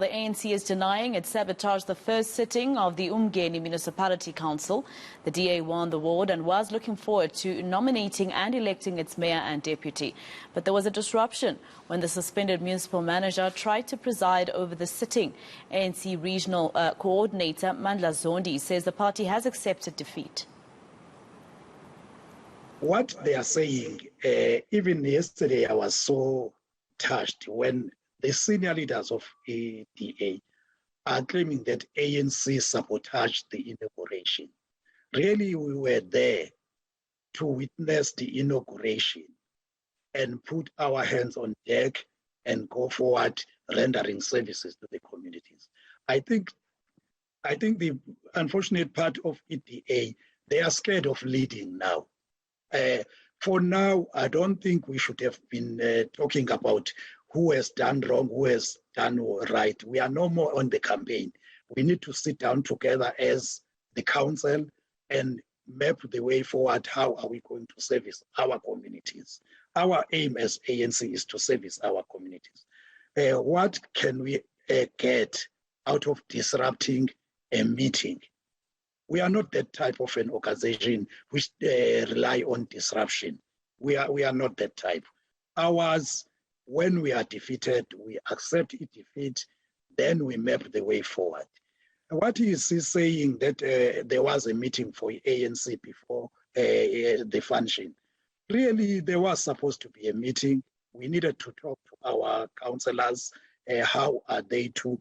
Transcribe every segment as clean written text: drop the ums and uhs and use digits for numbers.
The ANC is denying it sabotaged the first sitting of the Umngeni Municipality Council. The DA won the ward and was looking forward to nominating and electing its mayor and deputy. But there was a disruption when the suspended municipal manager tried to preside over the sitting. ANC regional coordinator Mandla Zondi says the party has accepted defeat. What they are saying, even yesterday I was so touched when the senior leaders of ADA are claiming that ANC sabotaged the inauguration. Really, we were there to witness the inauguration and put our hands on deck and go forward rendering services to the communities. I think the unfortunate part of EDA, they are scared of leading now. For now, I don't think we should have been talking about who has done wrong, who has done right. We are no more on the campaign. We need to sit down together as the council and map the way forward. How are we going to service our communities? Our aim as ANC is to service our communities. What can we get out of disrupting a meeting? We are not that type of an organization which rely on disruption. We are not that type. Ours, when we are defeated, we accept defeat, then we map the way forward. What is he saying that there was a meeting for ANC before the function? Really, there was supposed to be a meeting. We needed to talk to our councillors, how are they to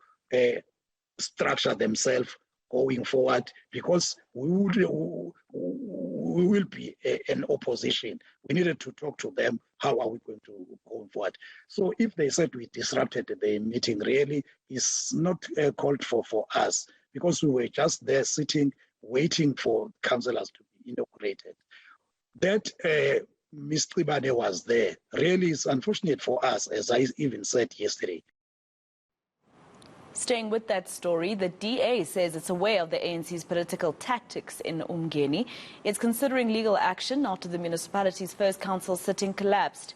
structure themselves going forward, because we will be an opposition. We needed to talk to them. How are we going to go forward? So if they said we disrupted the meeting, really is not called for us, because we were just there sitting, waiting for councillors to be inaugurated. That Ms. Tribane was there. Really is unfortunate for us, as I even said yesterday. Staying with that story, the DA says it's aware of the ANC's political tactics in Umngeni. It's considering legal action after the municipality's first council sitting collapsed.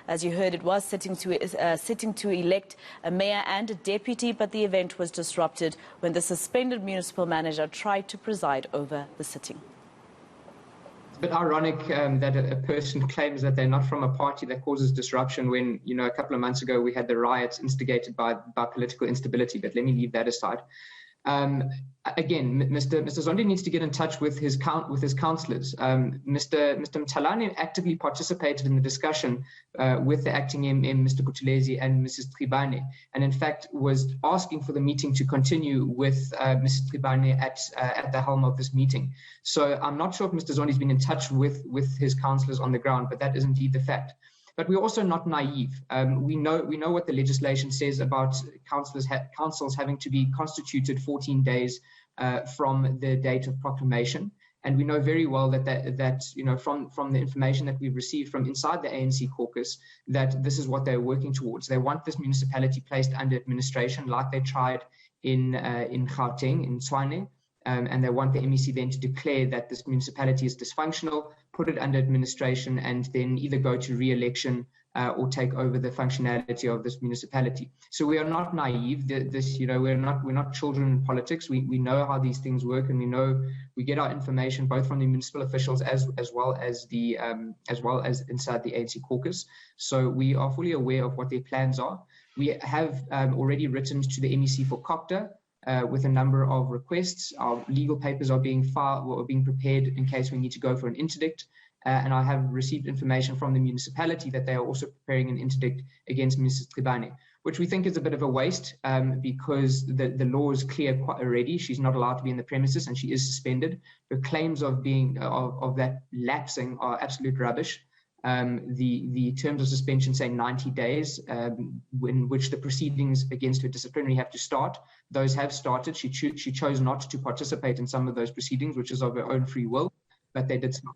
As you heard, it was sitting to elect a mayor and a deputy, but the event was disrupted when the suspended municipal manager tried to preside over the sitting. It's a bit ironic that a person claims that they're not from a party that causes disruption when, you know, a couple of months ago we had the riots instigated by political instability, but let me leave that aside. Again, Mr. Zondi needs to get in touch with his councillors. Mr. Mtalani actively participated in the discussion with the acting MM, Mr. Kutulezi, and Mrs. Tribane, and in fact was asking for the meeting to continue with Mrs. Tribane at the helm of this meeting. So I'm not sure if Mr. Zondi's been in touch with his councillors on the ground, but that is indeed the fact. But we're also not naive. We know what the legislation says about councils having to be constituted 14 days from the date of proclamation, and we know very well that you know from the information that we've received from inside the ANC caucus that this is what they're working towards. They want this municipality placed under administration, like they tried in Gauteng, in Tshwane. And they want the MEC then to declare that this municipality is dysfunctional, put it under administration, and then either go to re-election or take over the functionality of this municipality. So we are not naive. We're not children in politics. We know how these things work, and we get our information both from the municipal officials as well as inside the ANC caucus. So we are fully aware of what their plans are. We have already written to the MEC for COPTA. With a number of requests. Our legal papers are being filed or being prepared in case we need to go for an interdict. And I have received information from the municipality that they are also preparing an interdict against Mrs. Tribane, which we think is a bit of a waste because the law is clear already. She's not allowed to be in the premises and she is suspended. Her claims of that lapsing are absolute rubbish. The terms of suspension say 90 days, in which the proceedings against her disciplinary have to start. Those have started. She chose not to participate in some of those proceedings, which is of her own free will, but they did start.